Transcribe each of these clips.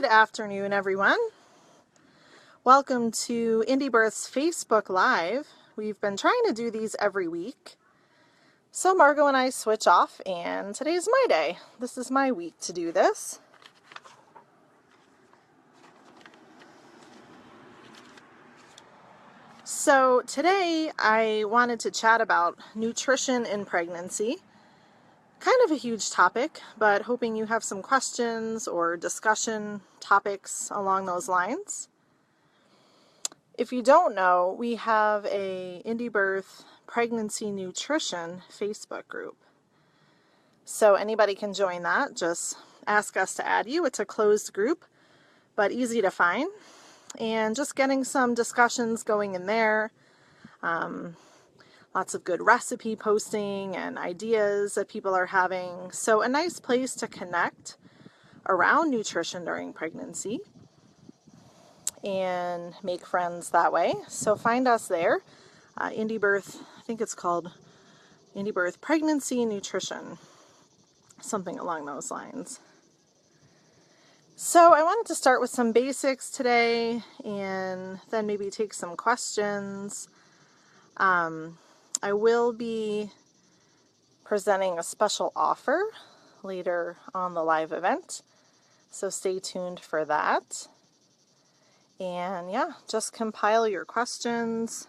Good afternoon, everyone. Welcome to Indie Birth's Facebook Live. We've been trying to do these every week. So Margot and I switch off, and today's my day. This is my week to do this. So today I wanted to chat about nutrition in pregnancy. Kind of a huge topic, but hoping you have some questions or discussion topics along those lines. If you don't know, we have a Indie Birth Pregnancy Nutrition Facebook group. So anybody can join that. Just ask us to add you. It's a closed group, but easy to find. And just getting some discussions going in there. Lots of good recipe posting and ideas that people are having. So a nice place to connect around nutrition during pregnancy and make friends that way. So find us there. Indie Birth, I think it's called Indie Birth Pregnancy Nutrition. Something along those lines. So I wanted to start with some basics today and then maybe take some questions. I will be presenting a special offer later on the live event, so stay tuned for that. And yeah, just compile your questions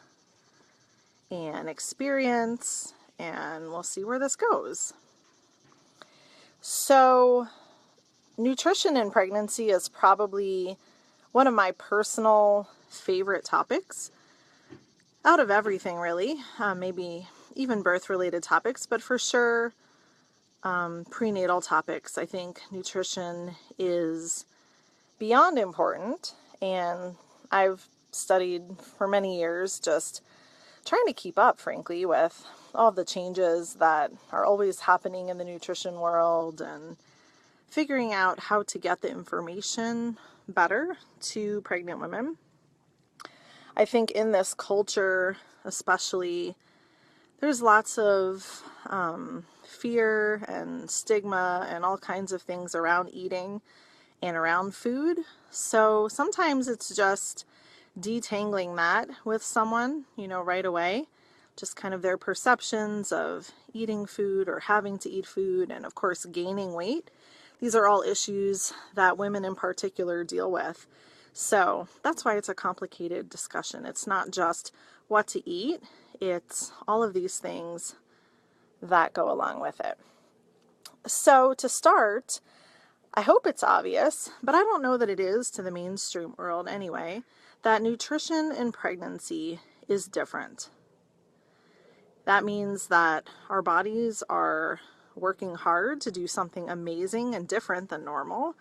and experience, and we'll see where this goes. So, nutrition in pregnancy is probably one of my personal favorite topics. Out of everything, really. Maybe even birth-related topics, but for sure prenatal topics. I think nutrition is beyond important, and I've studied for many years just trying to keep up, frankly, with all the changes that are always happening in the nutrition world and figuring out how to get the information better to pregnant women. I think in this culture, especially, there's lots of fear and stigma and all kinds of things around eating and around food. So sometimes it's just detangling that with someone, right away. Just kind of their perceptions of eating food or having to eat food, and of course gaining weight. These are all issues that women in particular deal with. So that's why it's a complicated discussion. It's not just what to eat, it's all of these things that go along with it. So to start, I hope it's obvious, but I don't know that it is to the mainstream world anyway, that nutrition in pregnancy is different. That means that our bodies are working hard to do something amazing and different than normal.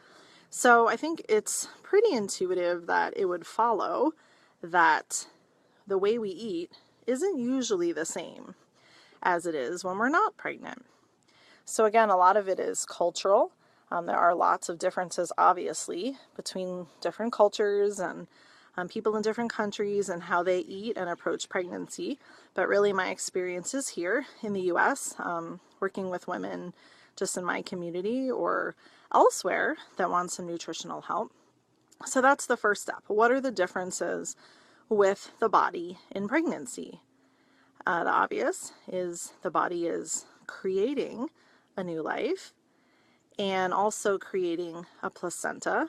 So I think it's pretty intuitive that it would follow that the way we eat isn't usually the same as it is when we're not pregnant. So again, a lot of it is cultural. There are lots of differences, obviously, between different cultures and people in different countries and how they eat and approach pregnancy. But really my experience is here in the U.S., working with women just in my community or elsewhere that want some nutritional help. So that's the first step. What are the differences with the body in pregnancy? The obvious is the body is creating a new life and also creating a placenta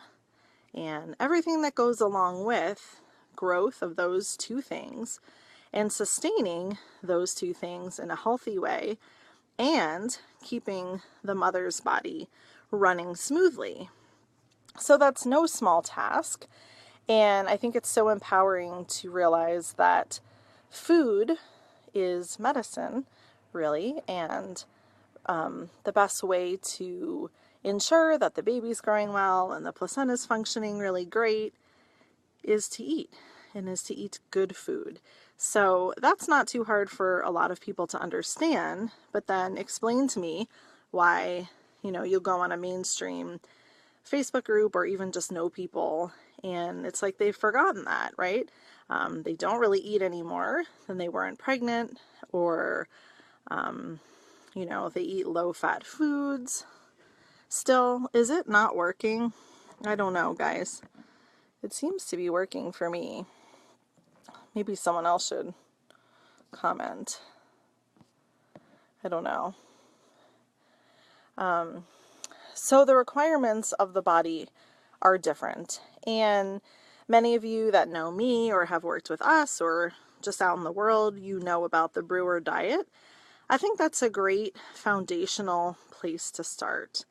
and everything that goes along with growth of those two things and sustaining those two things in a healthy way and keeping the mother's body running smoothly. So that's no small task, and I think it's so empowering to realize that food is medicine, really, and the best way to ensure that the baby's growing well and the placenta is functioning really great is to eat, and is to eat good food. So that's not too hard for a lot of people to understand, but then explain to me why, you'll go on a mainstream Facebook group or even just know people, and it's like they've forgotten that, right? They don't really eat anymore than they weren't pregnant, or, they eat low-fat foods. Still, is it not working? I don't know, guys. It seems to be working for me. Maybe someone else should comment. I don't know. So the requirements of the body are different. And many of you that know me or have worked with us or just out in the world, you know about the Brewer diet. I think that's a great foundational place to start.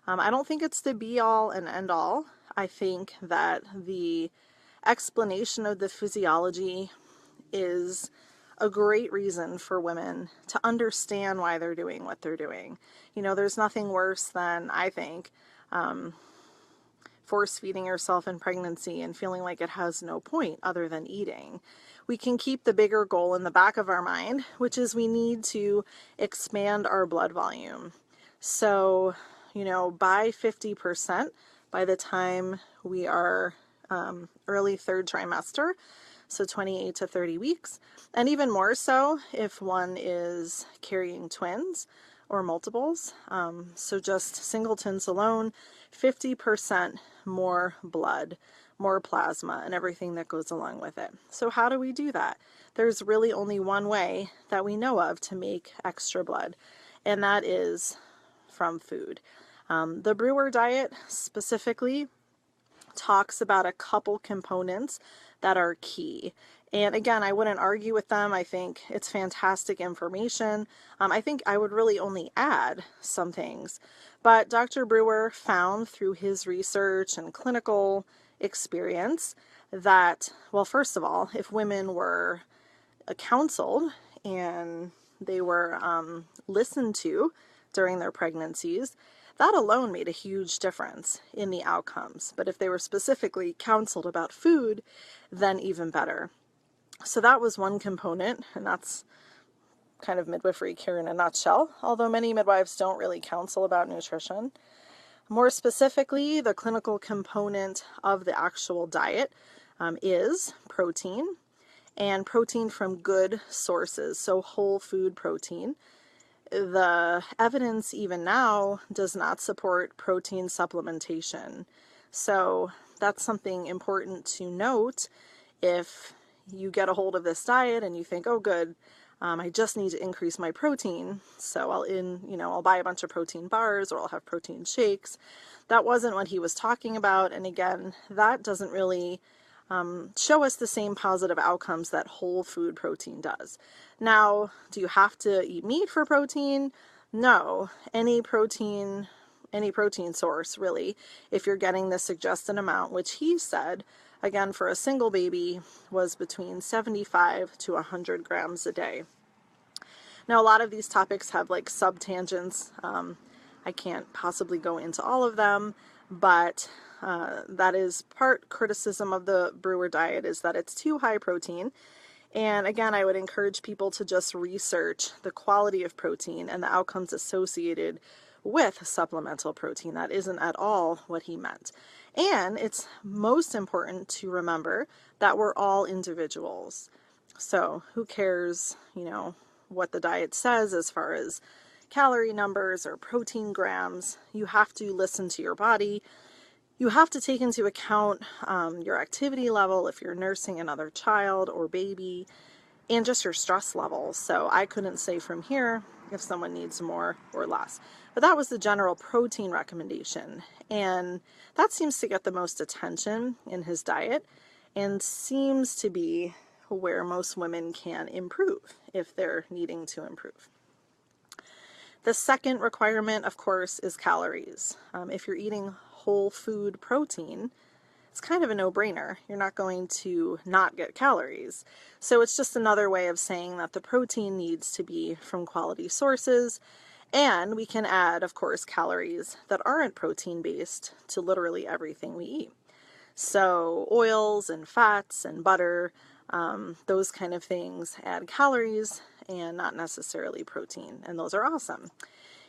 I don't think it's the be-all and end-all. I think that the explanation of the physiology is a great reason for women to understand why they're doing what they're doing. You know, there's nothing worse than, I think, force feeding yourself in pregnancy and feeling like it has no point other than eating. We can keep the bigger goal in the back of our mind, which is we need to expand our blood volume. So, you know, by 50% by the time we are early third trimester, so 28 to 30 weeks, and even more so if one is carrying twins or multiples. So just singletons alone, 50% more blood, more plasma, and everything that goes along with it. So how do we do that? There's really only one way that we know of to make extra blood, and that is from food. The Brewer diet specifically talks about a couple components that are key. And again, I wouldn't argue with them. I think it's fantastic information. I think I would really only add some things. But Dr. Brewer found through his research and clinical experience that, well, first of all, if women were counseled and they were listened to during their pregnancies, that alone made a huge difference in the outcomes. But if they were specifically counseled about food, then even better. So that was one component, and that's kind of midwifery care in a nutshell, although many midwives don't really counsel about nutrition. More specifically, the clinical component of the actual diet is protein, and protein from good sources, so whole food protein. The evidence even now does not support protein supplementation. So that's something important to note if you get a hold of this diet and you think, oh good, I just need to increase my protein. So I'll buy a bunch of protein bars or I'll have protein shakes. That wasn't what he was talking about. And again, that doesn't really show us the same positive outcomes that whole food protein does. Now, do you have to eat meat for protein? No. Any protein source, really, if you're getting the suggested amount, which he said, again, for a single baby, was between 75 to 100 grams a day. Now, a lot of these topics have like sub-tangents. I can't possibly go into all of them, but that is part criticism of the Brewer diet, is that it's too high protein. And again, I would encourage people to just research the quality of protein and the outcomes associated with supplemental protein. That isn't at all what he meant. And it's most important to remember that we're all individuals. So who cares, what the diet says as far as calorie numbers or protein grams? You have to listen to your body. You have to take into account your activity level if you're nursing another child or baby, and just your stress level. So I couldn't say from here if someone needs more or less. But that was the general protein recommendation. And that seems to get the most attention in his diet and seems to be where most women can improve if they're needing to improve. The second requirement, of course, is calories. If you're eating whole food protein, it's kind of a no-brainer. You're not going to not get calories. So it's just another way of saying that the protein needs to be from quality sources, and we can add, of course, calories that aren't protein-based to literally everything we eat. So oils and fats and butter, those kind of things add calories and not necessarily protein, and those are awesome.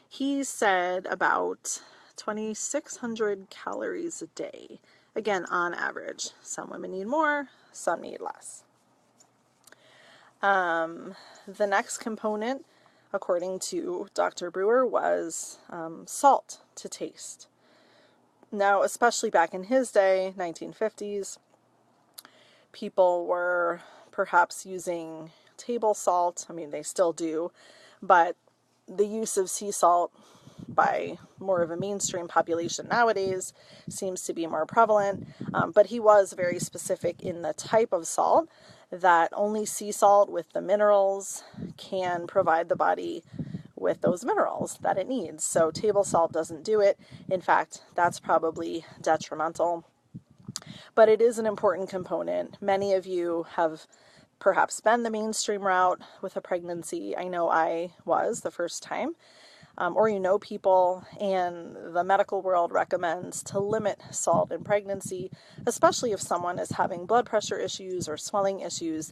He said about 2,600 calories a day. Again, on average. Some women need more, some need less. The next component, according to Dr. Brewer, was salt to taste. Now, especially back in his day, 1950s, people were perhaps using table salt. I mean, they still do, but the use of sea salt by more of a mainstream population nowadays seems to be more prevalent. But he was very specific in the type of salt, that only sea salt with the minerals can provide the body with those minerals that it needs. So table salt doesn't do it. In fact, that's probably detrimental. But it is an important component. Many of you have perhaps been the mainstream route with a pregnancy. I know I was the first time. Or you know people, and the medical world recommends to limit salt in pregnancy, especially if someone is having blood pressure issues or swelling issues.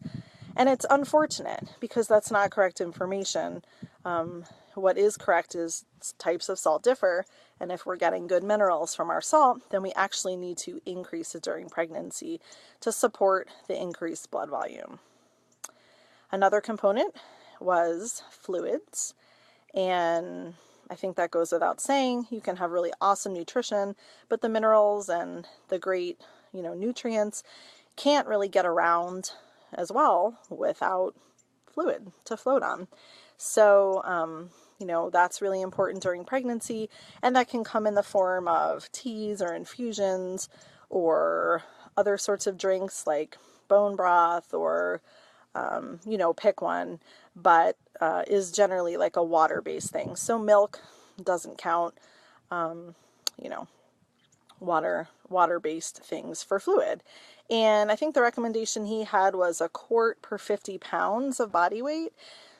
And it's unfortunate because that's not correct information. What is correct is types of salt differ, and if we're getting good minerals from our salt, then we actually need to increase it during pregnancy to support the increased blood volume. Another component was fluids. And I think that goes without saying. You can have really awesome nutrition, but the minerals and the great, nutrients can't really get around as well without fluid to float on. So, that's really important during pregnancy, and that can come in the form of teas or infusions or other sorts of drinks like bone broth or pick one, but is generally like a water-based thing. So milk doesn't count, water-based things for fluid. And I think the recommendation he had was a quart per 50 pounds of body weight,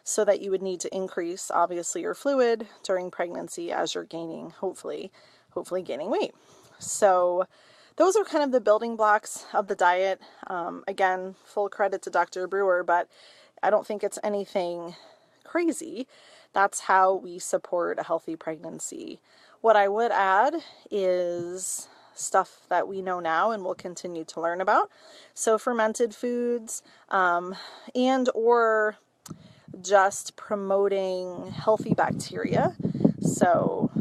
so that you would need to increase, obviously, your fluid during pregnancy as you're gaining, hopefully gaining weight. So those are kind of the building blocks of the diet. Again, full credit to Dr. Brewer, but I don't think it's anything crazy. That's how we support a healthy pregnancy. What I would add is stuff that we know now and will continue to learn about. So fermented foods, and or just promoting healthy bacteria. So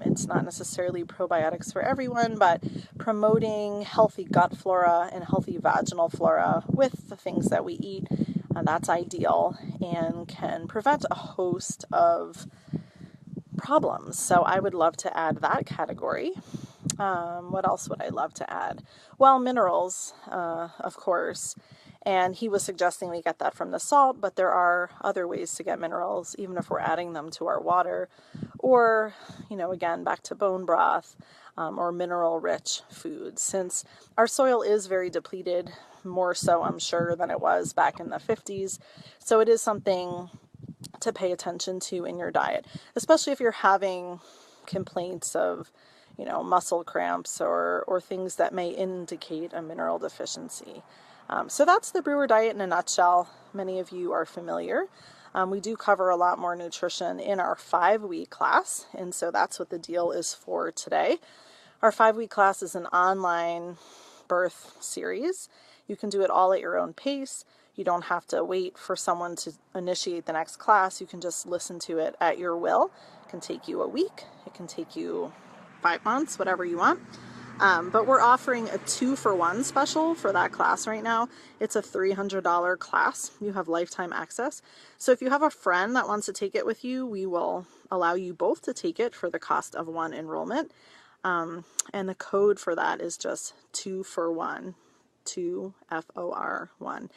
it's not necessarily probiotics for everyone, but promoting healthy gut flora and healthy vaginal flora with the things that we eat, that's ideal and can prevent a host of problems. So I would love to add that category. What else would I love to add? Well, minerals, of course. And he was suggesting we get that from the salt, but there are other ways to get minerals, even if we're adding them to our water. Or, again, back to bone broth, or mineral-rich foods. Since our soil is very depleted, more so, I'm sure, than it was back in the 50s. So it is something to pay attention to in your diet, especially if you're having complaints of, muscle cramps or things that may indicate a mineral deficiency. So that's the Brewer diet in a nutshell. Many of you are familiar. We do cover a lot more nutrition in our 5-week class, and so that's what the deal is for today. Our 5-week class is an online birth series. You can do it all at your own pace. You don't have to wait for someone to initiate the next class. You can just listen to it at your will. It can take you a week. It can take you 5 months, whatever you want. But we're offering a 2-for-1 special for that class right now. It's a $300 class. You have lifetime access. So if you have a friend that wants to take it with you, we will allow you both to take it for the cost of one enrollment. And the code for that is just 2-for-1, 2-FOR-1.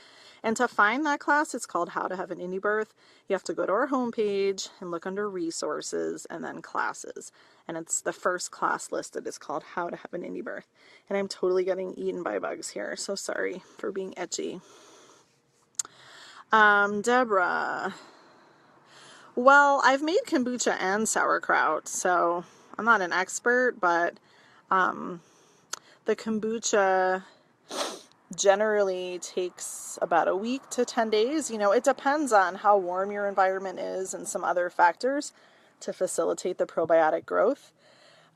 And to find that class, it's called How to Have an Indie Birth. You have to go to our homepage and look under resources and then classes. And it's the first class listed. It's called How to Have an Indie Birth. And I'm totally getting eaten by bugs here, so sorry for being etchy. Deborah. Well, I've made kombucha and sauerkraut, so I'm not an expert, but the kombucha generally takes about a week to 10 days. It depends on how warm your environment is and some other factors to facilitate the probiotic growth.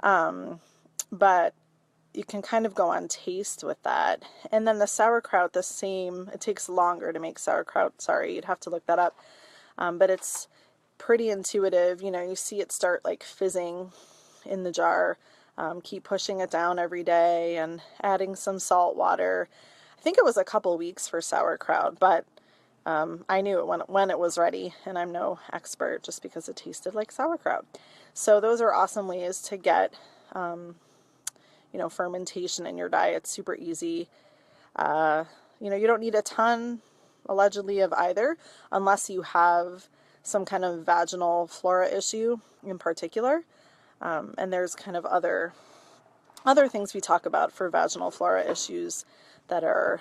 But you can kind of go on taste with that. And then the sauerkraut, the same. It takes longer to make sauerkraut. Sorry, you'd have to look that up. But it's pretty intuitive. You see it start like fizzing in the jar. keep pushing it down every day and adding some salt water. I think it was a couple weeks for sauerkraut, but I knew it when it was ready, and I'm no expert just because it tasted like sauerkraut. So those are awesome ways to get, fermentation in your diet. Super easy. You don't need a ton, allegedly, of either, unless you have some kind of vaginal flora issue in particular. And there's kind of other things we talk about for vaginal flora issues that are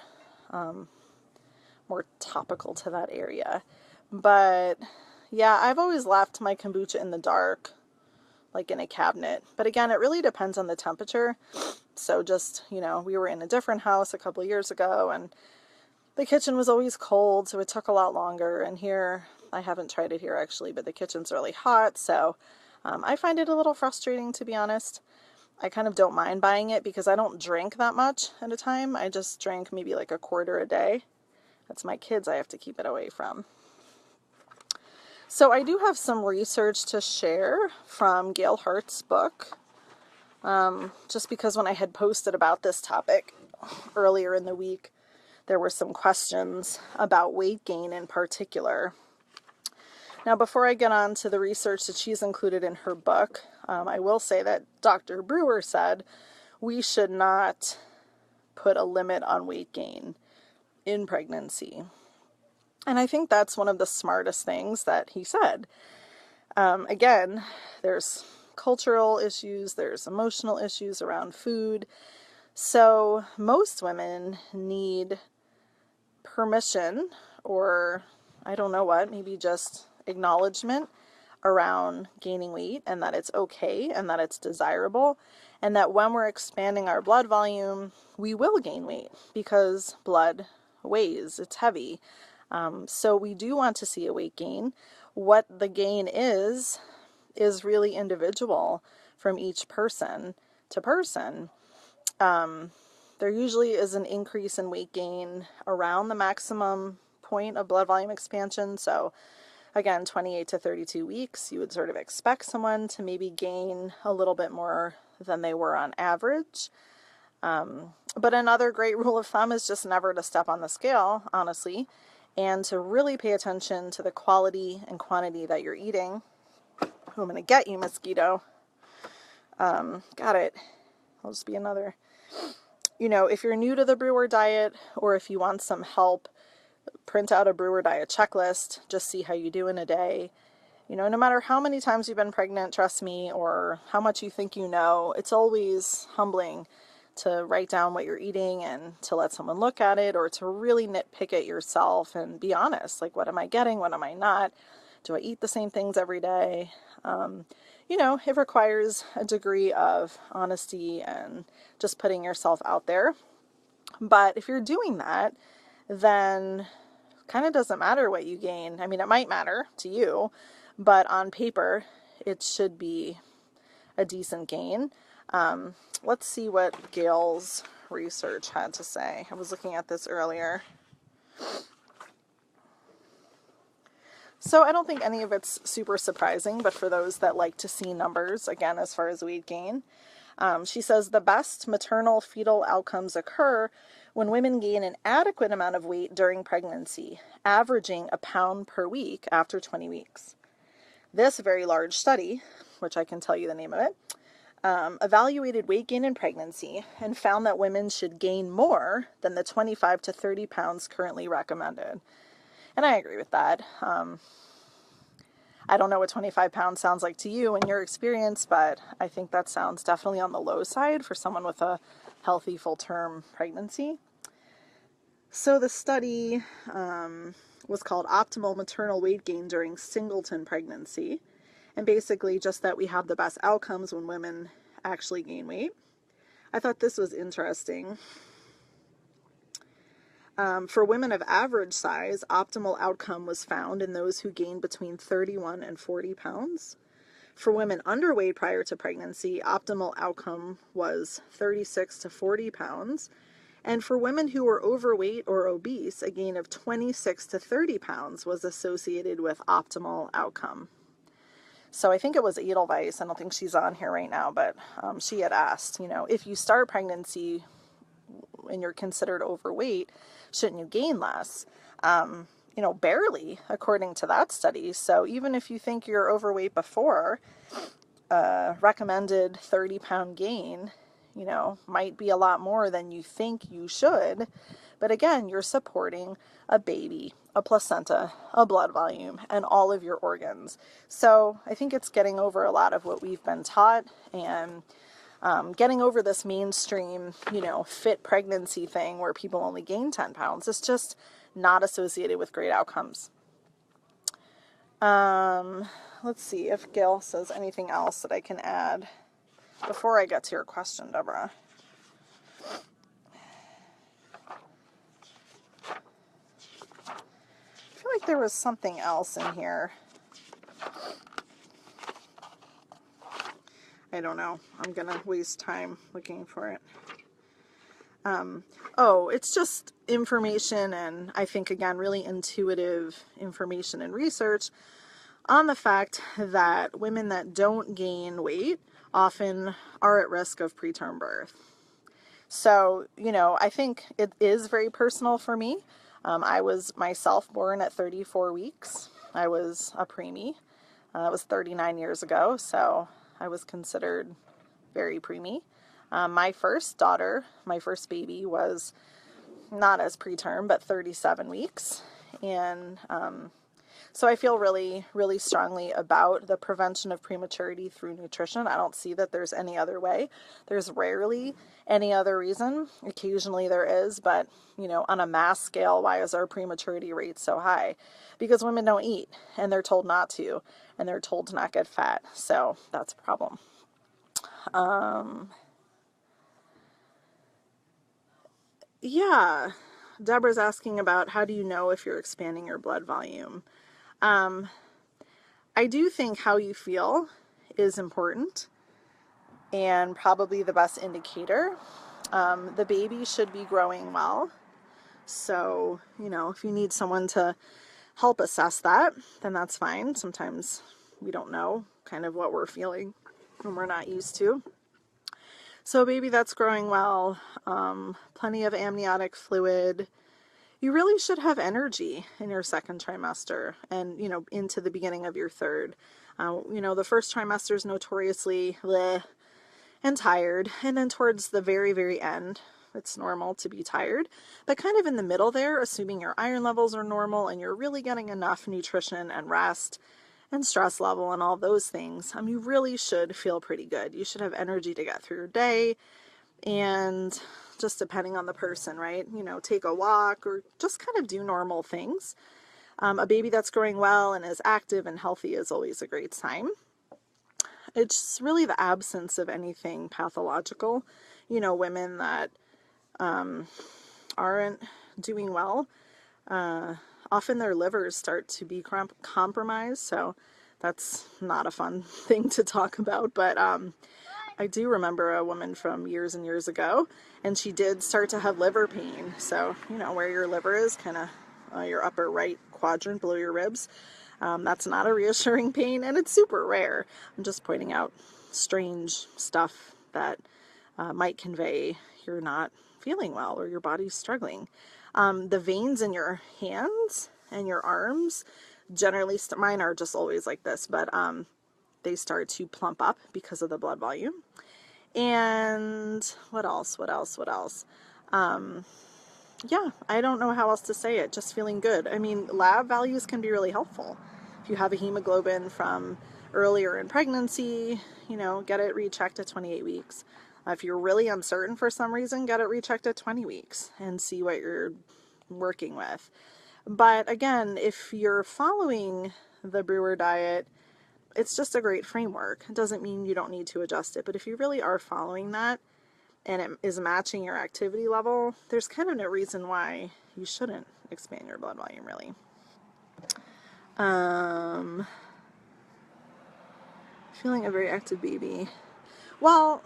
more topical to that area. But yeah, I've always left my kombucha in the dark, like in a cabinet. But again, it really depends on the temperature. So just, we were in a different house a couple of years ago, and the kitchen was always cold, so it took a lot longer. And here, I haven't tried it here actually, but the kitchen's really hot, so I find it a little frustrating, to be honest. I kind of don't mind buying it because I don't drink that much at a time. I just drink maybe like a quarter a day. That's my kids I have to keep it away from. So I do have some research to share from Gail Hart's book. Just because when I had posted about this topic earlier in the week, there were some questions about weight gain in particular. Now, before I get on to the research that she's included in her book, I will say that Dr. Brewer said we should not put a limit on weight gain in pregnancy. And I think that's one of the smartest things that he said. Again, there's cultural issues, there's emotional issues around food. So most women need permission, or I don't know what, maybe just acknowledgement around gaining weight, and that it's okay and that it's desirable, and that when we're expanding our blood volume, we will gain weight because blood weighs, it's heavy. So we do want to see a weight gain. What the gain is really individual from each person to person. There usually is an increase in weight gain around the maximum point of blood volume expansion. So again, 28 to 32 weeks, you would sort of expect someone to maybe gain a little bit more than they were on average. But another great rule of thumb is just never to step on the scale, honestly, and to really pay attention to the quality and quantity that you're eating. Oh, I'm going to get you, mosquito. Got it. I'll just be another. If you're new to the Brewer diet, or if you want some help, print out a Brewer diet checklist. Just see how you do in a day. No matter how many times you've been pregnant, trust me, or how much you think you know, it's always humbling to write down what you're eating and to let someone look at it, or to really nitpick it yourself and be honest. Like, what am I getting? What am I not? Do I eat the same things every day? It requires a degree of honesty and just putting yourself out there. But if you're doing that, then kind of doesn't matter what you gain. I mean, it might matter to you, but on paper, it should be a decent gain. Let's see what Gail's research had to say. I was looking at this earlier. So I don't think any of it's super surprising, but for those that like to see numbers, again, as far as weight gain, she says the best maternal fetal outcomes occur when women gain an adequate amount of weight during pregnancy, averaging a pound per week after 20 weeks. This very large study, which I can tell you the name of it, evaluated weight gain in pregnancy and found that women should gain more than the 25 to 30 pounds currently recommended. And I agree with that. I don't know what 25 pounds sounds like to you in your experience, but I think that sounds definitely on the low side for someone with a healthy full-term pregnancy. So the study was called Optimal Maternal Weight Gain During Singleton Pregnancy. And basically just that we have the best outcomes when women actually gain weight. I thought this was interesting. For women of average size, optimal outcome was found in those who gained between 31 and 40 pounds. For women underweight prior to pregnancy, optimal outcome was 36 to 40 pounds. And for women who were overweight or obese, a gain of 26 to 30 pounds was associated with optimal outcome. So I think it was Edelweiss. I don't think she's on here right now, but she had asked, if you start pregnancy and you're considered overweight, shouldn't you gain less? Barely, according to that study. So even if you think you're overweight before, recommended 30-pound gain, might be a lot more than you think you should. But again, you're supporting a baby, a placenta, a blood volume, and all of your organs. So I think it's getting over a lot of what we've been taught, and getting over this mainstream, fit pregnancy thing where people only gain 10 pounds. It's just not associated with great outcomes. Let's see if Gail says anything else that I can add before I get to your question, Deborah. I feel like there was something else in here. I don't know. I'm going to waste time looking for it. It's just information, and I think, again, really intuitive information and research on the fact that women that don't gain weight often are at risk of preterm birth. So, I think it is very personal for me. I was myself born at 34 weeks. I was a preemie. That was 39 years ago, so I was considered very preemie. My first daughter, my first baby, was not as preterm, but 37 weeks. And so I feel really, really strongly about the prevention of prematurity through nutrition. I don't see that there's any other way. There's rarely any other reason. Occasionally there is, but, on a mass scale, why is our prematurity rate so high? Because women don't eat, and they're told not to, and they're told to not get fat. So that's a problem. Yeah, Deborah's asking about how do you know if you're expanding your blood volume? I do think how you feel is important and probably the best indicator. The baby should be growing well. So, if you need someone to help assess that, then that's fine. Sometimes we don't know kind of what we're feeling when we're not used to. So a baby that's growing well, plenty of amniotic fluid. You really should have energy in your second trimester and, into the beginning of your third. The first trimester is notoriously bleh and tired. And then towards the very, very end, it's normal to be tired. But kind of in the middle there, assuming your iron levels are normal and you're really getting enough nutrition and rest and stress level and all those things, you really should feel pretty good. You should have energy to get through your day, and just depending on the person, right? Take a walk or just kind of do normal things. A baby that's growing well and is active and healthy is always a great sign. It's really the absence of anything pathological. Women that aren't doing well, often their livers start to be compromised, so that's not a fun thing to talk about. But I do remember a woman from years and years ago, and she did start to have liver pain. So, where your liver is, kind of your upper right quadrant below your ribs. That's not a reassuring pain, and it's super rare. I'm just pointing out strange stuff that might convey you're not feeling well or your body's struggling. The veins in your hands and your arms, generally, mine are just always like this, but they start to plump up because of the blood volume. And what else? Yeah, I don't know how else to say it. Just feeling good. Lab values can be really helpful. If you have a hemoglobin from earlier in pregnancy, get it rechecked at 28 weeks. If you're really uncertain for some reason, get it rechecked at 20 weeks and see what you're working with. But again, if you're following the Brewer diet, it's just a great framework. It doesn't mean you don't need to adjust it, but if you really are following that and it is matching your activity level, there's kind of no reason why you shouldn't expand your blood volume, really. Feeling a very active baby. Well,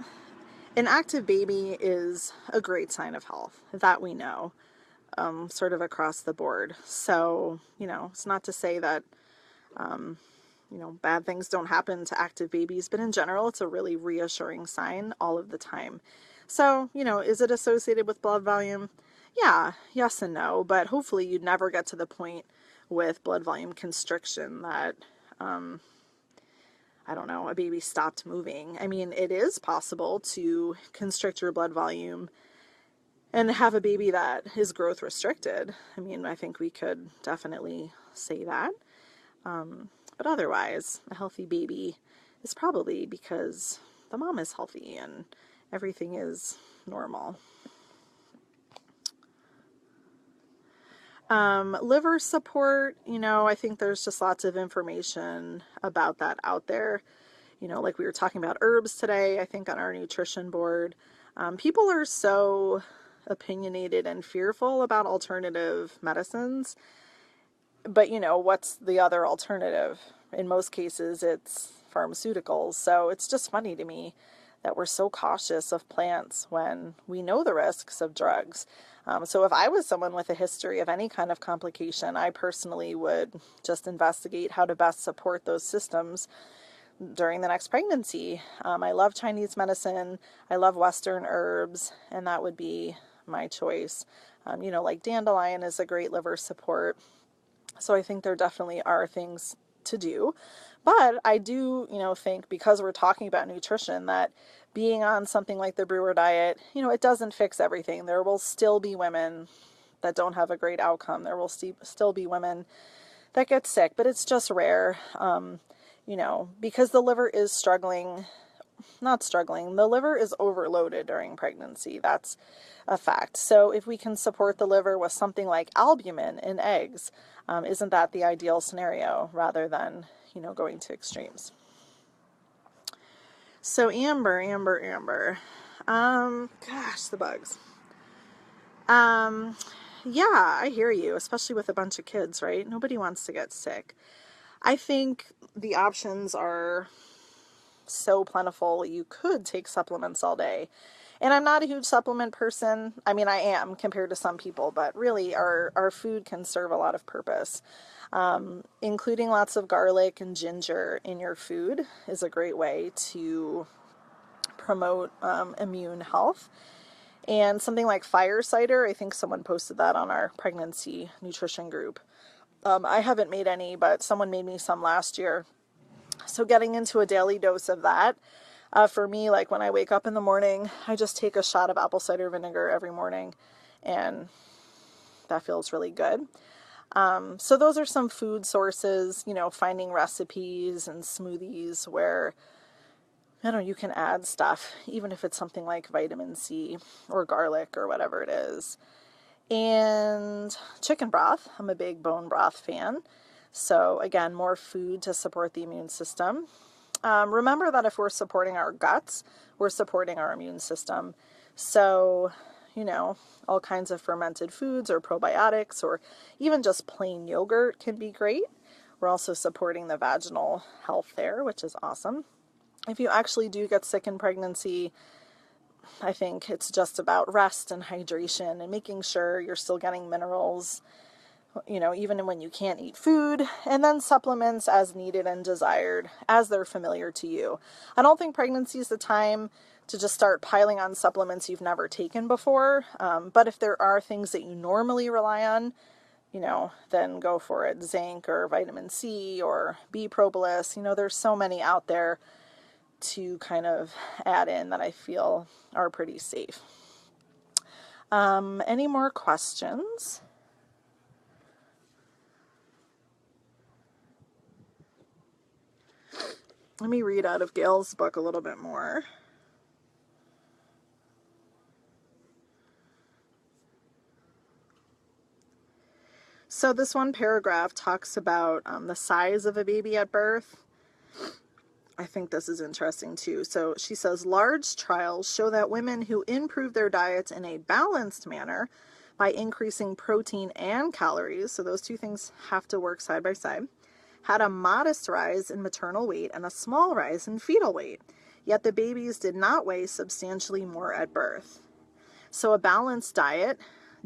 an active baby is a great sign of health, that we know, sort of across the board. So, it's not to say that bad things don't happen to active babies, but in general, it's a really reassuring sign all of the time. So, is it associated with blood volume? Yeah, yes and no, but hopefully you'd never get to the point with blood volume constriction that, I don't know, a baby stopped moving. I mean, it is possible to constrict your blood volume and have a baby that is growth restricted. I mean, I think we could definitely say that. But otherwise, a healthy baby is probably because the mom is healthy and everything is normal. Liver support, I think there's just lots of information about that out there. Like we were talking about herbs today, I think on our nutrition board. People are so opinionated and fearful about alternative medicines. But, what's the other alternative? In most cases, it's pharmaceuticals. So it's just funny to me that we're so cautious of plants when we know the risks of drugs. So if I was someone with a history of any kind of complication, I personally would just investigate how to best support those systems during the next pregnancy. I love Chinese medicine. I love Western herbs, and that would be my choice. Like dandelion is a great liver support. So I think there definitely are things to do. But I do, think because we're talking about nutrition that being on something like the Brewer diet, it doesn't fix everything. There will still be women that don't have a great outcome. There will still be women that get sick, but it's just rare, because the liver is the liver is overloaded during pregnancy. That's a fact. So if we can support the liver with something like albumin in eggs, isn't that the ideal scenario rather than, going to extremes? So Amber. Gosh, the bugs. Yeah, I hear you, especially with a bunch of kids, right? Nobody wants to get sick. I think the options are so plentiful. You could take supplements all day. And I'm not a huge supplement person. I mean, I am compared to some people, but really our food can serve a lot of purpose. Including lots of garlic and ginger in your food is a great way to promote immune health. And something like fire cider, I think someone posted that on our pregnancy nutrition group. I haven't made any, but someone made me some last year. So getting into a daily dose of that, for me, like when I wake up in the morning, I just take a shot of apple cider vinegar every morning, and that feels really good. So those are some food sources, finding recipes and smoothies where, you can add stuff, even if it's something like vitamin C or garlic or whatever it is. And chicken broth. I'm a big bone broth fan. So again, more food to support the immune system. Remember that if we're supporting our guts, we're supporting our immune system. So, all kinds of fermented foods or probiotics or even just plain yogurt can be great. We're also supporting the vaginal health there, which is awesome. If you actually do get sick in pregnancy, I think it's just about rest and hydration and making sure you're still getting minerals, even when you can't eat food, and then supplements as needed and desired as they're familiar to you. I don't think pregnancy is the time to just start piling on supplements you've never taken before. But if there are things that you normally rely on, then go for it. Zinc or vitamin C or B propolis, there's so many out there to kind of add in that I feel are pretty safe. Any more questions? Let me read out of Gail's book a little bit more. So this one paragraph talks about the size of a baby at birth. I think this is interesting too. So she says, large trials show that women who improve their diets in a balanced manner by increasing protein and calories, so those two things have to work side by side, had a modest rise in maternal weight and a small rise in fetal weight. Yet the babies did not weigh substantially more at birth. So a balanced diet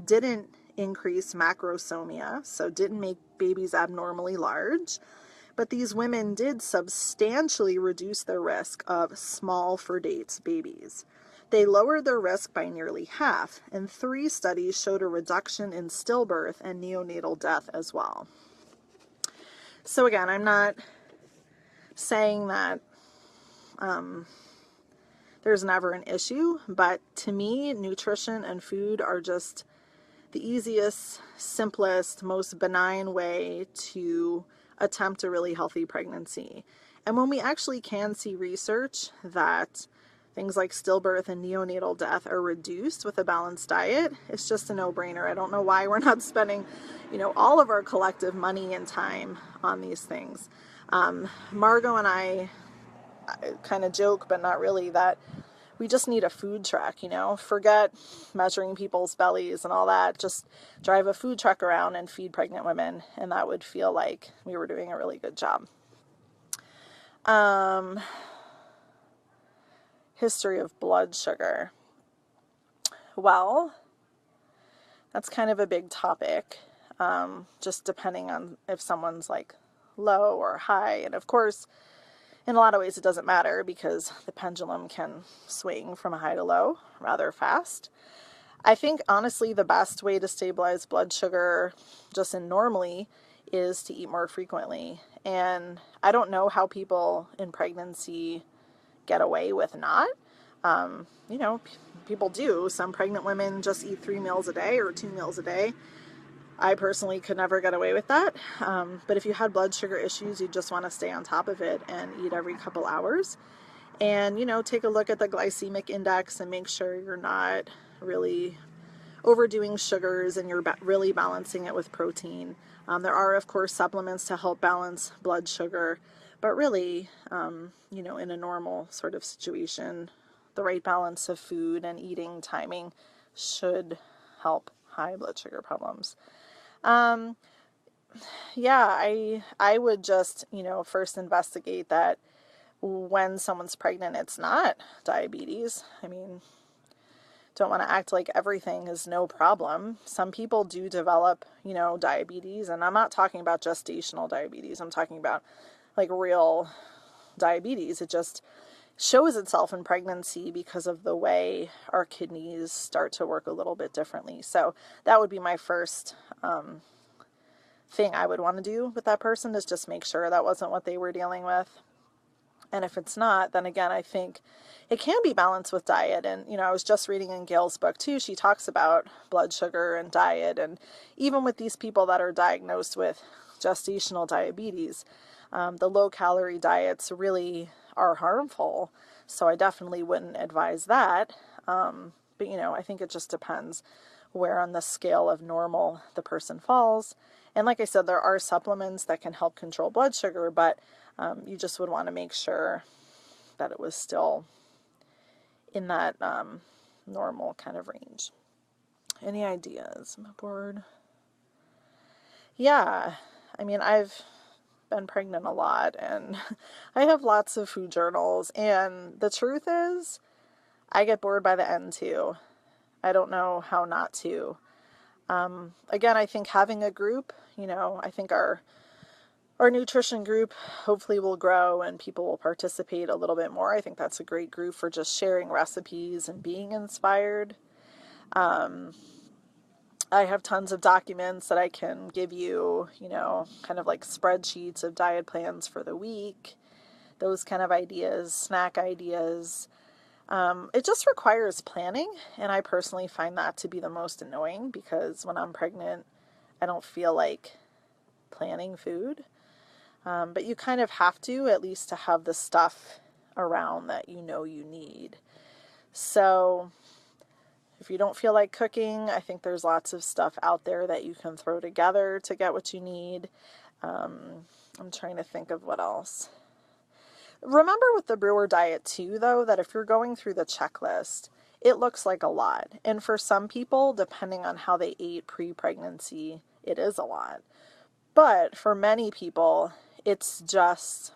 didn't increase macrosomia, so didn't make babies abnormally large, but these women did substantially reduce their risk of small for dates babies. They lowered their risk by nearly half, and 3 studies showed a reduction in stillbirth and neonatal death as well. So again, I'm not saying that there's never an issue, but to me, nutrition and food are just the easiest, simplest, most benign way to attempt a really healthy pregnancy. And when we actually can see research that things like stillbirth and neonatal death are reduced with a balanced diet, it's just a no-brainer. I don't know why we're not spending, all of our collective money and time on these things. Margot and I kind of joke, but not really, that we just need a food truck, forget measuring people's bellies and all that. Just drive a food truck around and feed pregnant women, and that would feel like we were doing a really good job. History of blood sugar. Well, that's kind of a big topic, just depending on if someone's like low or high. And of course, in a lot of ways, it doesn't matter because the pendulum can swing from high to low rather fast. I think, honestly, the best way to stabilize blood sugar just normally is to eat more frequently. And I don't know how people in pregnancy get away with not. People do. Some pregnant women just eat 3 meals a day or 2 meals a day. I personally could never get away with that. But if you had blood sugar issues, you just want to stay on top of it and eat every couple hours. And, take a look at the glycemic index and make sure you're not really overdoing sugars and you're really balancing it with protein. There are, of course, supplements to help balance blood sugar. But really, in a normal sort of situation, the right balance of food and eating timing should help high blood sugar problems. I would just, first investigate that when someone's pregnant, it's not diabetes. I mean, don't want to act like everything is no problem. Some people do develop, diabetes, and I'm not talking about gestational diabetes. I'm talking about like real diabetes. It just shows itself in pregnancy because of the way our kidneys start to work a little bit differently. So that would be my first thing I would want to do with that person, is just make sure that wasn't what they were dealing with. And if it's not, then again, I think it can be balanced with diet. And, I was just reading in Gail's book too. She talks about blood sugar and diet. And even with these people that are diagnosed with gestational diabetes, the low-calorie diets really are harmful. So I definitely wouldn't advise that. But, I think it just depends where on the scale of normal the person falls. And like I said, there are supplements that can help control blood sugar, but you just would want to make sure that it was still in that normal kind of range. Any ideas? I'm bored. Yeah, I mean, I've been pregnant a lot, and I have lots of food journals, and the truth is, I get bored by the end too. I don't know how not to. Again, I think having a group, I think our nutrition group hopefully will grow and people will participate a little bit more. I think that's a great group for just sharing recipes and being inspired. I have tons of documents that I can give you, kind of like spreadsheets of diet plans for the week, those kind of ideas, snack ideas. It just requires planning, and I personally find that to be the most annoying because when I'm pregnant, I don't feel like planning food. But you kind of have to, at least to have the stuff around that you need. So if you don't feel like cooking, I think there's lots of stuff out there that you can throw together to get what you need. I'm trying to think of what else. Remember with the brewer diet too, though, that if you're going through the checklist, it looks like a lot. And for some people, depending on how they ate pre-pregnancy, it is a lot. But for many people, it's just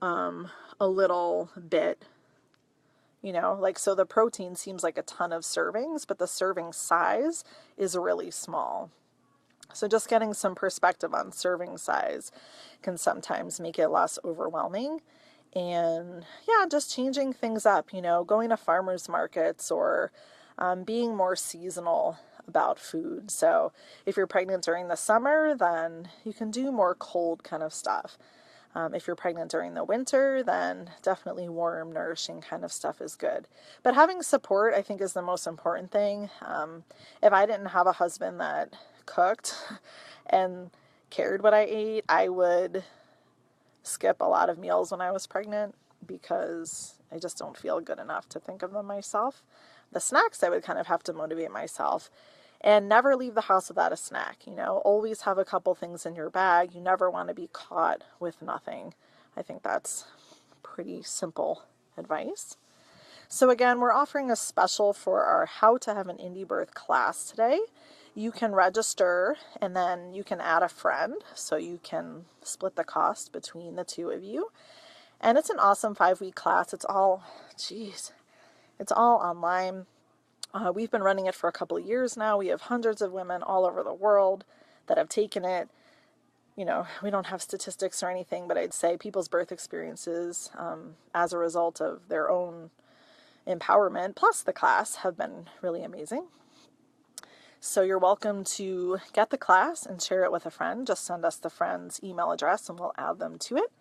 a little bit, so the protein seems like a ton of servings, but the serving size is really small. So just getting some perspective on serving size can sometimes make it less overwhelming. And yeah, just changing things up, going to farmers markets or being more seasonal about food. So if you're pregnant during the summer, then you can do more cold kind of stuff. If you're pregnant during the winter, then definitely warm, nourishing kind of stuff is good. But having support, I think, is the most important thing. If I didn't have a husband that cooked and cared what I ate, I would skip a lot of meals when I was pregnant because I just don't feel good enough to think of them myself. The snacks, I would kind of have to motivate myself. And never leave the house without a snack, Always have a couple things in your bag. You never want to be caught with nothing. I think that's pretty simple advice. So again, we're offering a special for our How to Have an Indie Birth class today. You can register and then you can add a friend so you can split the cost between the two of you. And it's an awesome 5-week class. It's all online. We've been running it for a couple of years now. We have hundreds of women all over the world that have taken it. We don't have statistics or anything, but I'd say people's birth experiences as a result of their own empowerment, plus the class, have been really amazing. So you're welcome to get the class and share it with a friend. Just send us the friend's email address and we'll add them to it.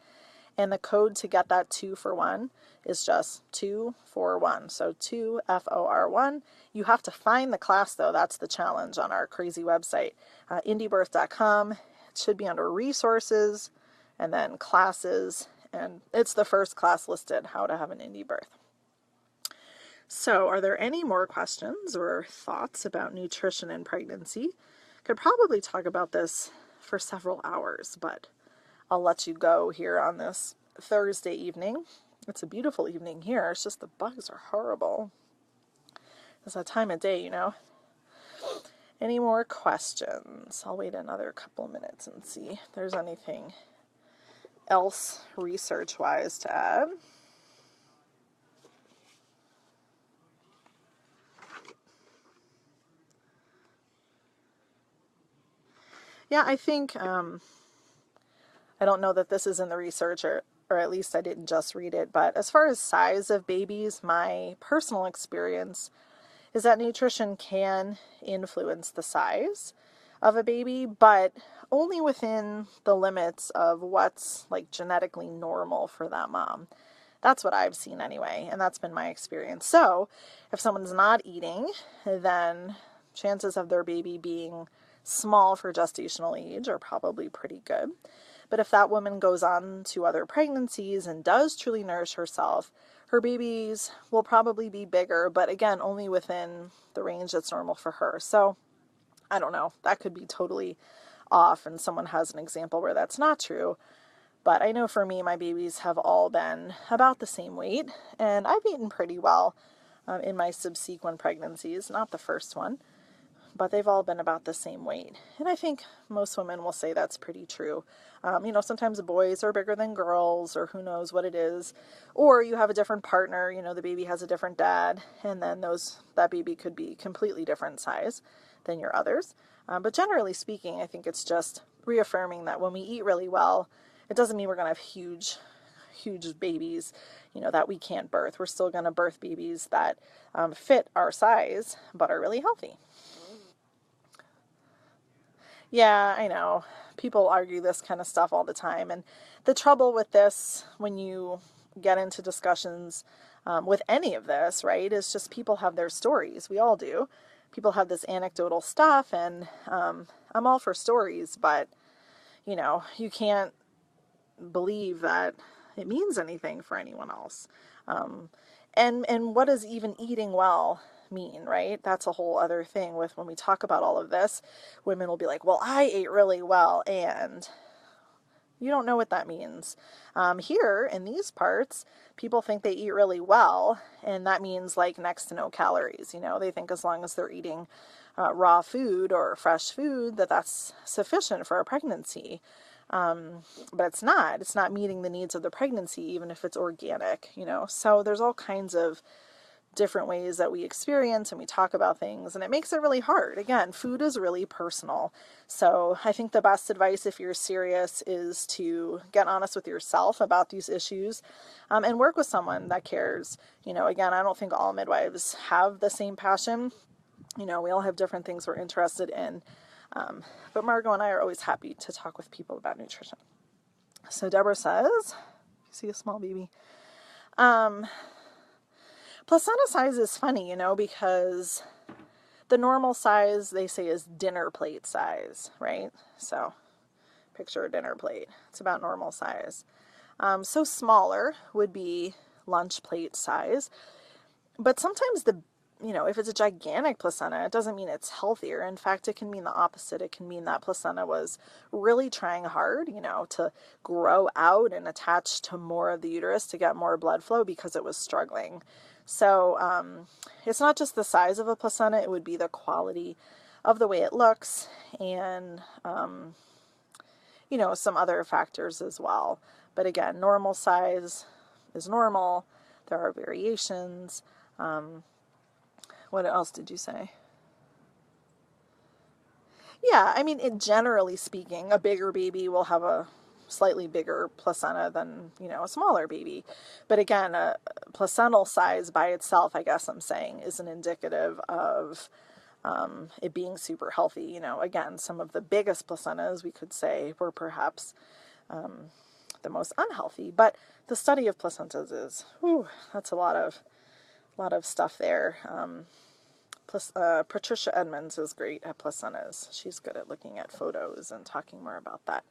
And the code to get that 2 for 1 is just 2 for 1. So 2 FOR1. You have to find the class though. That's the challenge on our crazy website, indiebirth.com. It should be under resources and then classes. And it's the first class listed, How to Have an Indie Birth. So are there any more questions or thoughts about nutrition and pregnancy? Could probably talk about this for several hours, but I'll let you go here on this Thursday evening. It's a beautiful evening here. It's just the bugs are horrible. It's that time of day, Any more questions? I'll wait another couple minutes and see if there's anything else research-wise to add. Yeah, I think, I don't know that this is in the research, or at least I didn't just read it, but as far as size of babies, my personal experience is that nutrition can influence the size of a baby, but only within the limits of what's like genetically normal for that mom. That's what I've seen anyway, and that's been my experience. So if someone's not eating, then chances of their baby being small for gestational age are probably pretty good. But if that woman goes on to other pregnancies and does truly nourish herself, her babies will probably be bigger, but again, only within the range that's normal for her. So I don't know, that could be totally off and someone has an example where that's not true. But I know for me, my babies have all been about the same weight, and I've eaten pretty well in my subsequent pregnancies, not the first one, but they've all been about the same weight. And I think most women will say that's pretty true. Sometimes boys are bigger than girls, or who knows what it is. Or you have a different partner, the baby has a different dad, and then that baby could be completely different size than your others. But generally speaking, I think it's just reaffirming that when we eat really well, it doesn't mean we're going to have huge babies, that we can't birth. We're still going to birth babies that fit our size, but are really healthy. Yeah, I know. People argue this kind of stuff all the time. And the trouble with this, when you get into discussions with any of this, right, is just people have their stories. We all do. People have this anecdotal stuff, and I'm all for stories, but, you can't believe that it means anything for anyone else. And what does even eating well mean, right? That's a whole other thing with when we talk about all of this. Women will be like, well, I ate really well, and you don't know what that means. Here in these parts, people think they eat really well, and that means like next to no calories. They think as long as they're eating raw food or fresh food, that's sufficient for a pregnancy. But it's not. It's not meeting the needs of the pregnancy, even if it's organic, So there's all kinds of different ways that we experience and we talk about things, and it makes it really hard. Again, food is really personal. So I think the best advice, if you're serious, is to get honest with yourself about these issues, and work with someone that cares. Again, I don't think all midwives have the same passion. We all have different things we're interested in. But Margot and I are always happy to talk with people about nutrition. So Deborah says, you see a small baby. Placenta size is funny, because the normal size, they say, is dinner plate size, right? So picture a dinner plate. It's about normal size. So smaller would be lunch plate size. But sometimes if it's a gigantic placenta, it doesn't mean it's healthier. In fact, it can mean the opposite. It can mean that placenta was really trying hard, to grow out and attach to more of the uterus to get more blood flow because it was struggling. So it's not just the size of a placenta, it would be the quality of the way it looks and, some other factors as well. But again, normal size is normal. There are variations. What else did you say? Yeah, I mean, generally speaking, a bigger baby will have a slightly bigger placenta than, a smaller baby. But again, a placental size by itself, I guess I'm saying, isn't indicative of it being super healthy. Again, some of the biggest placentas, we could say, were perhaps the most unhealthy. But the study of placentas is, that's a lot of stuff there. Patricia Edmonds is great at placentas. She's good at looking at photos and talking more about that.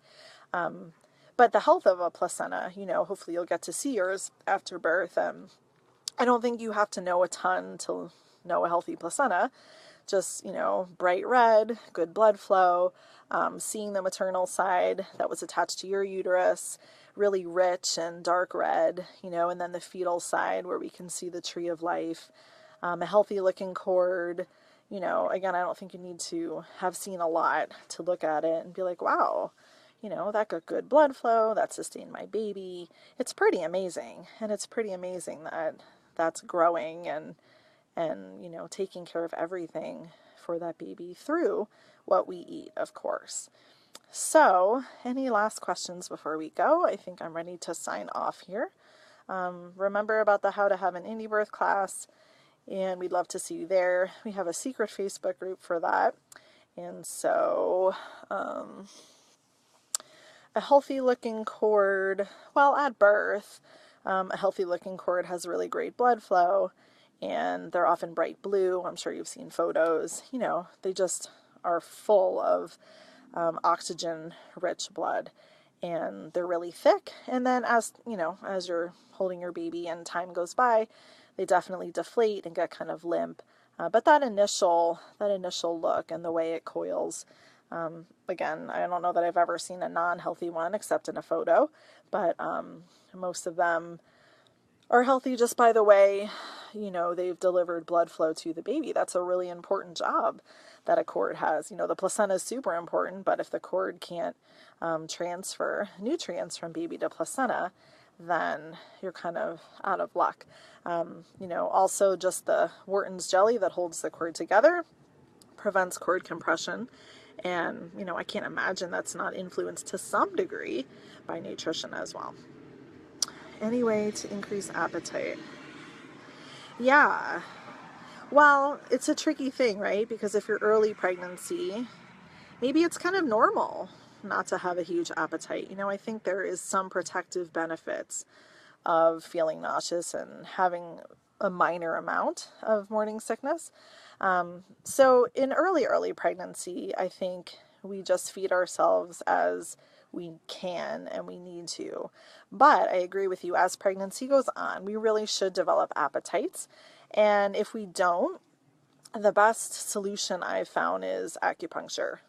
But the health of a placenta, hopefully you'll get to see yours after birth. I don't think you have to know a ton to know a healthy placenta. Just, bright red, good blood flow, seeing the maternal side that was attached to your uterus, really rich and dark red, and then the fetal side where we can see the tree of life, a healthy looking cord. Again, I don't think you need to have seen a lot to look at it and be like, wow, that got good blood flow, that sustained my baby. It's pretty amazing. And it's pretty amazing that that's growing and taking care of everything for that baby through what we eat, of course. So, any last questions before we go? I think I'm ready to sign off here. Remember about the How to Have an Indie Birth class, and we'd love to see you there. We have a secret Facebook group for that. And so, a healthy looking cord, at birth, a healthy looking cord has really great blood flow, and they're often bright blue. I'm sure you've seen photos. They just are full of oxygen-rich blood, and they're really thick. And then as you're holding your baby and time goes by, they definitely deflate and get kind of limp. But that initial look and the way it coils, again, I don't know that I've ever seen a non-healthy one except in a photo, but most of them are healthy just by the way, they've delivered blood flow to the baby. That's a really important job that a cord has. The placenta is super important, but if the cord can't transfer nutrients from baby to placenta, then you're kind of out of luck. Also just the Wharton's jelly that holds the cord together prevents cord compression. And, I can't imagine that's not influenced to some degree by nutrition as well. Anyway, to increase appetite. Yeah. Well, it's a tricky thing, right? Because if you're early pregnancy, maybe it's kind of normal not to have a huge appetite. I think there is some protective benefits of feeling nauseous and having a minor amount of morning sickness. So in early pregnancy, I think we just feed ourselves as we can and we need to. But I agree with you, as pregnancy goes on, we really should develop appetites. And if we don't, the best solution I've found is acupuncture.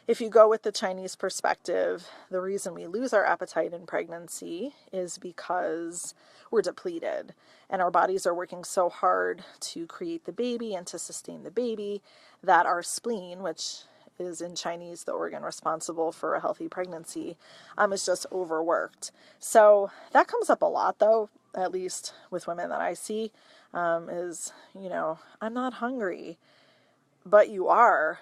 If you go with the Chinese perspective, the reason we lose our appetite in pregnancy is because we're depleted and our bodies are working so hard to create the baby and to sustain the baby that our spleen, which is in Chinese the organ responsible for a healthy pregnancy, is just overworked. So that comes up a lot though at least with women that I see, is, I'm not hungry. But you are.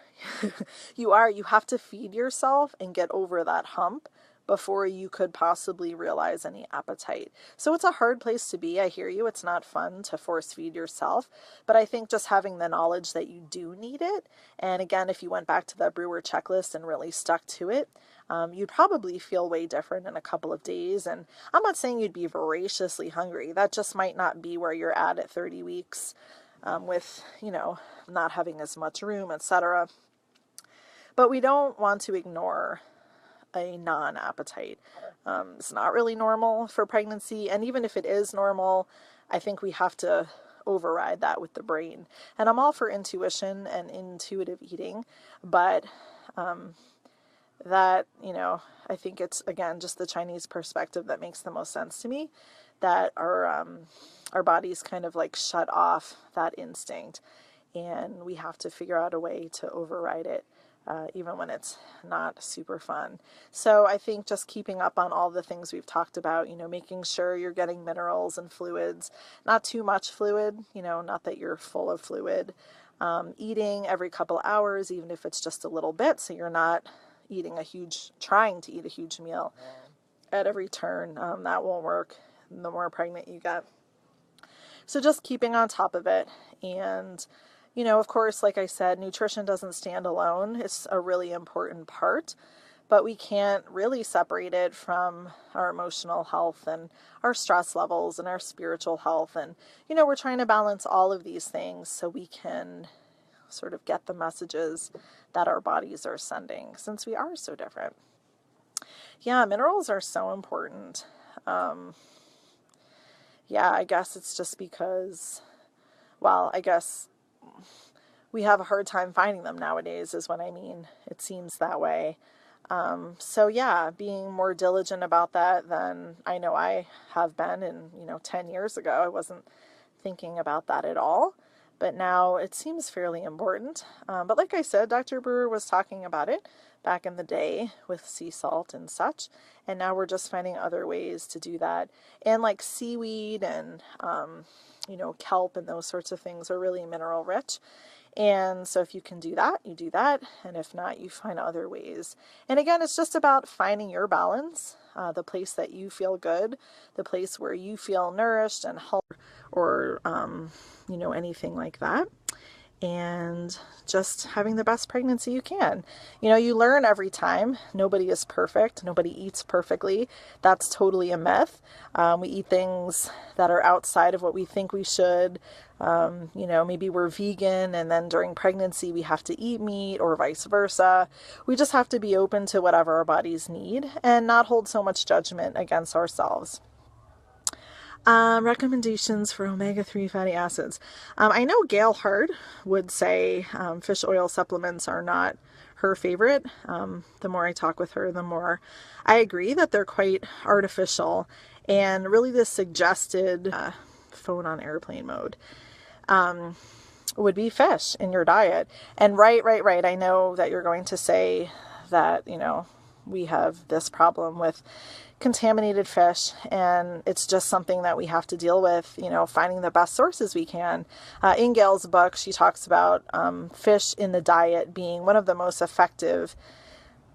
You have to feed yourself and get over that hump before you could possibly realize any appetite. So it's a hard place to be. I hear you. It's not fun to force feed yourself. But I think just having the knowledge that you do need it, and again, if you went back to the brewer checklist and really stuck to it, you'd probably feel way different in a couple of days. And I'm not saying you'd be voraciously hungry. That just might not be where you're at 30 weeks. With, not having as much room, etc. But we don't want to ignore a non-appetite. It's not really normal for pregnancy. And even if it is normal, I think we have to override that with the brain. And I'm all for intuition and intuitive eating, but that, I think it's, again, just the Chinese perspective that makes the most sense to me, that our bodies kind of like shut off that instinct, and we have to figure out a way to override it, even when it's not super fun. So I think just keeping up on all the things we've talked about, making sure you're getting minerals and fluids, not too much fluid, not that you're full of fluid, eating every couple hours, even if it's just a little bit, so you're not trying to eat a huge meal at every turn. That won't work the more pregnant you get. So just keeping on top of it. And, of course, like I said, nutrition doesn't stand alone. It's a really important part, but we can't really separate it from our emotional health and our stress levels and our spiritual health. And, we're trying to balance all of these things so we can sort of get the messages that our bodies are sending, since we are so different. Yeah, minerals are so important. I guess it's just because, I guess we have a hard time finding them nowadays is what I mean. It seems that way. Being more diligent about that than I know I have been. And, 10 years ago, I wasn't thinking about that at all. But now it seems fairly important. But like I said, Dr. Brewer was talking about it back in the day with sea salt and such. And now we're just finding other ways to do that. And like seaweed and, kelp and those sorts of things are really mineral rich. And so if you can do that, you do that. And if not, you find other ways. And again, it's just about finding your balance, the place that you feel good, the place where you feel nourished and healthy, or, anything like that. And just having the best pregnancy you can. You learn every time. Nobody is perfect. Nobody eats perfectly. That's totally a myth. We eat things that are outside of what we think we should. Maybe we're vegan and then during pregnancy we have to eat meat, or vice versa. We just have to be open to whatever our bodies need and not hold so much judgment against ourselves. Recommendations for omega-3 fatty acids. I know Gail Hard would say fish oil supplements are not her favorite. The more I talk with her, the more I agree that they're quite artificial, and really the suggested phone on airplane mode would be fish in your diet. And right. I know that you're going to say that, we have this problem with contaminated fish, and it's just something that we have to deal with, finding the best sources we can. In Gail's book, she talks about fish in the diet being one of the most effective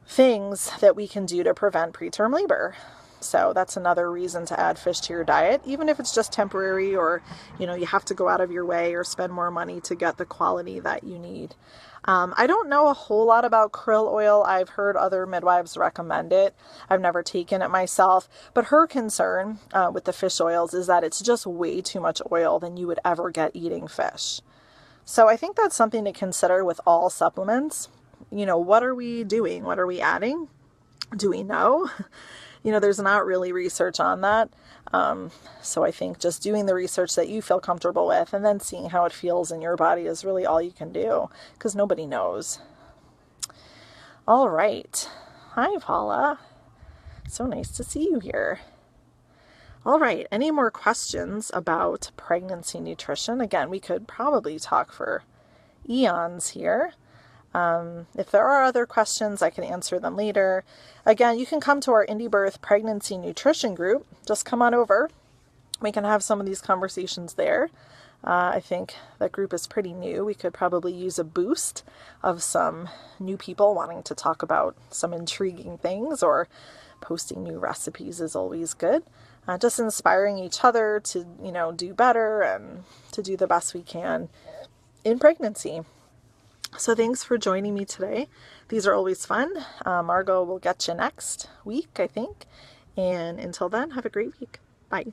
things that we can do to prevent preterm labor. So that's another reason to add fish to your diet, even if it's just temporary, or, you have to go out of your way or spend more money to get the quality that you need. I don't know a whole lot about krill oil. I've heard other midwives recommend it. I've never taken it myself, but her concern with the fish oils is that it's just way too much oil than you would ever get eating fish. So I think that's something to consider with all supplements. What are we doing? What are we adding? Do we know? There's not really research on that. So I think just doing the research that you feel comfortable with and then seeing how it feels in your body is really all you can do, because nobody knows. All right. Hi, Paula. So nice to see you here. All right. Any more questions about pregnancy nutrition? Again, we could probably talk for eons here. If there are other questions, I can answer them later. Again, you can come to our Indie Birth Pregnancy Nutrition group. Just come on over. we can have some of these conversations there. I think that group is pretty new. We could probably use a boost of some new people wanting to talk about some intriguing things, or posting new recipes is always good. Just inspiring each other to, do better and to do the best we can in pregnancy. So thanks for joining me today. These are always fun. Margot will get you next week, I think. And until then, have a great week. Bye.